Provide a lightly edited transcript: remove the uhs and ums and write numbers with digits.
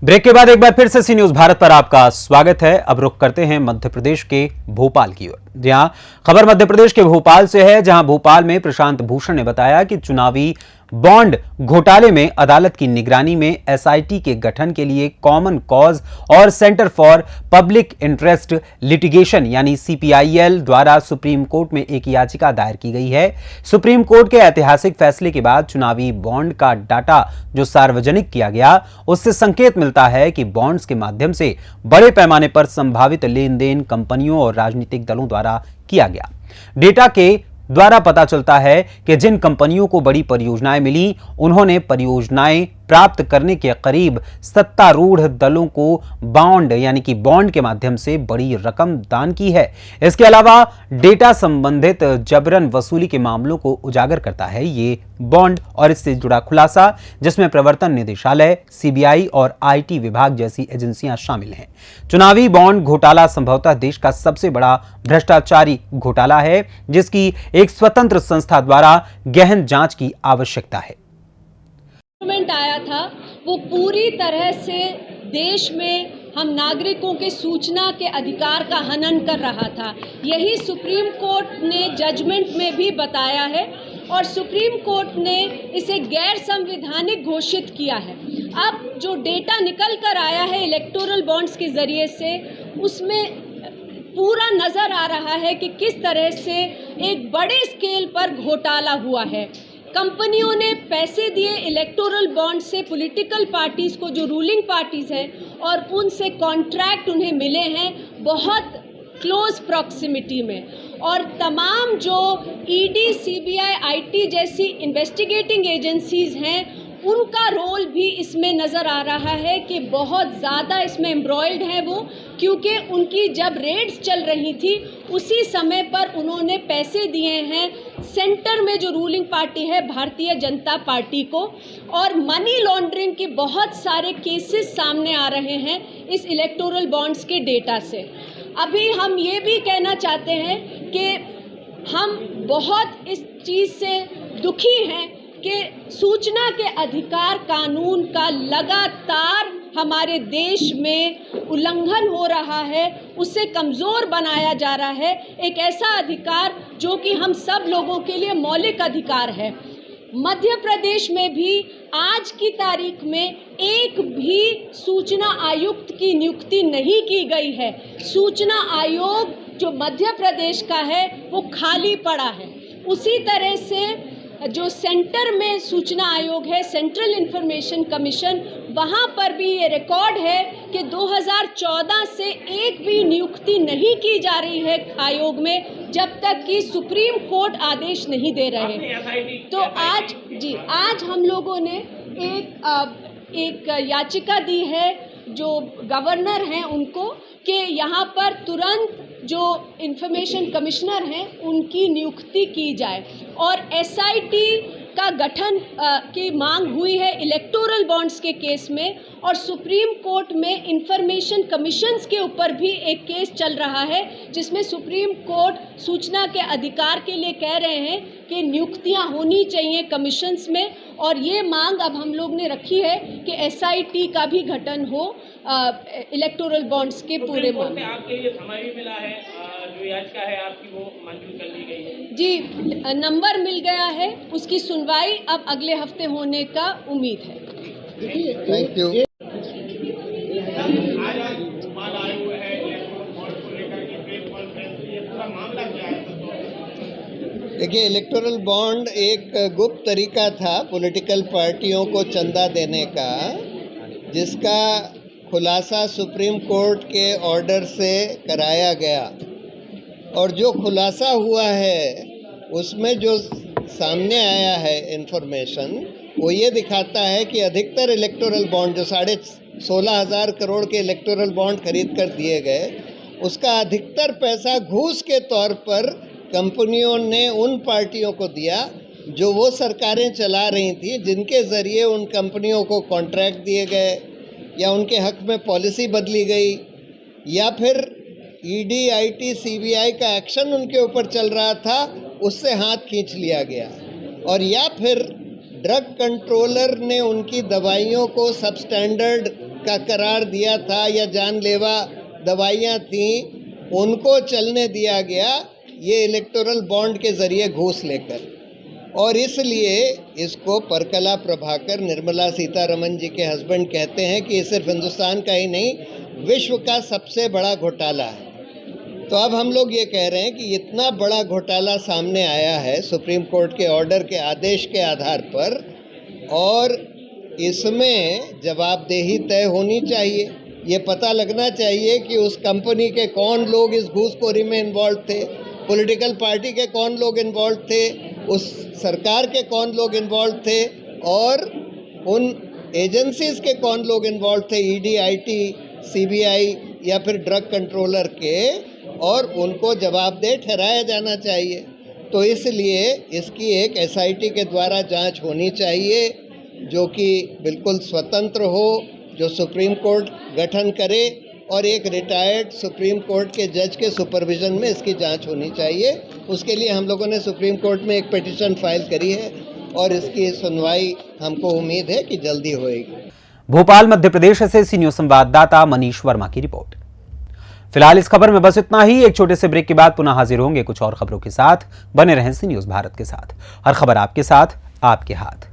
Break के बाद एक बार फिर से सी न्यूज भारत पर आपका स्वागत है। अब रुख करते हैं मध्य प्रदेश के भोपाल की ओर। जहां खबर मध्य प्रदेश के भोपाल से है, जहां भोपाल में प्रशांत भूषण ने बताया कि चुनावी बॉन्ड घोटाले में अदालत की निगरानी में एसआईटी के गठन के लिए कॉमन कॉज और centre for public interest litigation यानी सीपीआईएल द्वारा सुप्रीम कोर्ट में एक याचिका दायर की गई है। सुप्रीम कोर्ट के ऐतिहासिक फैसले के बाद चुनावी बॉन्ड का डाटा जो सार्वजनिक किया गया, उससे संकेत मिलता है कि बॉन्ड्स के माध्यम से बड़े पैमाने पर संभावित लेन देन कंपनियों और राजनीतिक दलों द्वारा किया गया। डेटा के द्वारा पता चलता है कि जिन कंपनियों को बड़ी परियोजनाएं मिली, उन्होंने परियोजनाएं प्राप्त करने के करीब सत्तारूढ़ दलों को बॉन्ड यानी कि बॉन्ड के माध्यम से बड़ी रकम दान की है। इसके अलावा डेटा संबंधित जबरन वसूली के मामलों को उजागर करता है ये बॉन्ड और इससे जुड़ा खुलासा, जिसमें प्रवर्तन निदेशालय, सीबीआई और आईटी विभाग जैसी एजेंसियां शामिल हैं। चुनावी बॉन्ड घोटाला संभवतः देश का सबसे बड़ा भ्रष्टाचारी घोटाला है, जिसकी एक स्वतंत्र संस्था द्वारा गहन जांच की आवश्यकता है। आया था वो पूरी तरह से देश में हम नागरिकों के सूचना के अधिकार का हनन कर रहा था। यही सुप्रीम कोर्ट ने जजमेंट में भी बताया है और सुप्रीम कोर्ट ने इसे गैर संवैधानिक घोषित किया है। अब जो डेटा निकल कर आया है इलेक्टोरल बॉन्ड्स के जरिए से, उसमें पूरा नज़र आ रहा है कि किस तरह से एक बड़े स्केल पर घोटाला हुआ है। कंपनियों ने पैसे दिए इलेक्टोरल बॉन्ड से पॉलिटिकल पार्टीज़ को, जो रूलिंग पार्टीज़ हैं, और उनसे कॉन्ट्रैक्ट उन्हें मिले हैं बहुत क्लोज प्रॉक्सिमिटी में। और तमाम जो ईडी, सीबीआई, आईटी जैसी इन्वेस्टिगेटिंग एजेंसीज़ हैं, उनका रोल भी इसमें नज़र आ रहा है कि बहुत ज़्यादा इसमें एम्ब्रॉयड है वो, क्योंकि उनकी जब रेड्स चल रही थी उसी समय पर उन्होंने पैसे दिए हैं सेंटर में जो रूलिंग पार्टी है भारतीय जनता पार्टी को। और मनी लॉन्ड्रिंग के बहुत सारे केसेस सामने आ रहे हैं इस इलेक्टोरल बॉन्ड्स के डेटा से। अभी हम ये भी कहना चाहते हैं कि हम बहुत इस चीज़ से दुखी हैं कि सूचना के अधिकार कानून का लगातार हमारे देश में उल्लंघन हो रहा है, उसे कमज़ोर बनाया जा रहा है। एक ऐसा अधिकार जो कि हम सब लोगों के लिए मौलिक अधिकार है। मध्य प्रदेश में भी आज की तारीख में एक भी सूचना आयुक्त की नियुक्ति नहीं की गई है। सूचना आयोग जो मध्य प्रदेश का है वो खाली पड़ा है। उसी तरह से जो सेंटर में सूचना आयोग है, सेंट्रल इंफॉर्मेशन कमीशन, वहाँ पर भी ये रिकॉर्ड है कि 2014 से एक भी नियुक्ति नहीं की जा रही है आयोग में, जब तक कि सुप्रीम कोर्ट आदेश नहीं दे रहे। तो आज हम लोगों ने एक याचिका दी है जो गवर्नर हैं उनको, कि यहाँ पर तुरंत जो इंफॉर्मेशन कमिश्नर हैं उनकी नियुक्ति की जाए और एसआईटी का गठन की मांग हुई है इलेक्टोरल बॉन्ड्स के केस में। और सुप्रीम कोर्ट में इंफॉर्मेशन कमीशंस के ऊपर भी एक केस चल रहा है, जिसमें सुप्रीम कोर्ट सूचना के अधिकार के लिए कह रहे हैं कि नियुक्तियां होनी चाहिए कमीशंस में। और ये मांग अब हम लोग ने रखी है कि एसआईटी का भी गठन हो इलेक्टोरल बॉन्ड्स के पूरे मामले। आपके लिए समय भी मिला है, जो याचिका है आपकी वो मंजूर कर ली गई है? जी, नंबर मिल गया है, उसकी सुनवाई अब अगले हफ्ते होने का उम्मीद है। Thank you. देखिए, इलेक्टोरल बॉन्ड एक गुप्त तरीका था पॉलिटिकल पार्टियों को चंदा देने का, जिसका खुलासा सुप्रीम कोर्ट के ऑर्डर से कराया गया। और जो खुलासा हुआ है उसमें जो सामने आया है इन्फॉर्मेशन, वो ये दिखाता है कि अधिकतर इलेक्टोरल बॉन्ड जो 16,500 करोड़ के इलेक्टोरल बॉन्ड खरीद कर दिए गए, उसका अधिकतर पैसा घूस के तौर पर कंपनियों ने उन पार्टियों को दिया जो वो सरकारें चला रही थी, जिनके ज़रिए उन कंपनियों को कॉन्ट्रैक्ट दिए गए या उनके हक में पॉलिसी बदली गई, या फिर ईडी, आईटी, सीबीआई का एक्शन उनके ऊपर चल रहा था, उससे हाथ खींच लिया गया। और या फिर ड्रग कंट्रोलर ने उनकी दवाइयों को सबस्टैंडर्ड का करार दिया था या जानलेवा दवाइयाँ थीं, उनको चलने दिया गया ये इलेक्टोरल बॉन्ड के ज़रिए घूस लेकर। और इसलिए इसको परकला प्रभाकर, निर्मला सीतारमण जी के हस्बैंड, कहते हैं कि ये सिर्फ हिंदुस्तान का ही नहीं, विश्व का सबसे बड़ा घोटाला है। तो अब हम लोग ये कह रहे हैं कि इतना बड़ा घोटाला सामने आया है सुप्रीम कोर्ट के ऑर्डर के आदेश के आधार पर, और इसमें जवाबदेही तय होनी चाहिए। ये पता लगना चाहिए कि उस कंपनी के कौन लोग इस घूसखोरी में इन्वॉल्व थे, पॉलिटिकल पार्टी के कौन लोग इन्वॉल्व थे, उस सरकार के कौन लोग इन्वॉल्व थे, और उन एजेंसीज़ के कौन लोग इन्वॉल्व थे, ईडी, आईटी, सीबीआई या फिर ड्रग कंट्रोलर के, और उनको जवाबदेह ठहराया जाना चाहिए। तो इसलिए इसकी एक एसआईटी के द्वारा जांच होनी चाहिए, जो कि बिल्कुल स्वतंत्र हो, जो सुप्रीम कोर्ट गठन करे, और एक रिटायर्ड सुप्रीम कोर्ट के जज के सुपरविज़न में इसकी जांच होनी चाहिए। उसके लिए हम लोगों ने सुप्रीम कोर्ट में एक पिटीशन फाइल करी है, और इसकी सुनवाई हमको उम्मीद है कि जल्दी होएगी। भोपाल मध्य प्रदेश से सी न्यूज संवाददाता मनीष वर्मा की रिपोर्ट। फिलहाल इस खबर में बस इतना ही। एक छोटे से ब्रेक के बाद पुनः हाजिर होंगे कुछ और खबरों के साथ। बने रहें सी न्यूज भारत के साथ। हर खबर आपके साथ, आपके हाथ।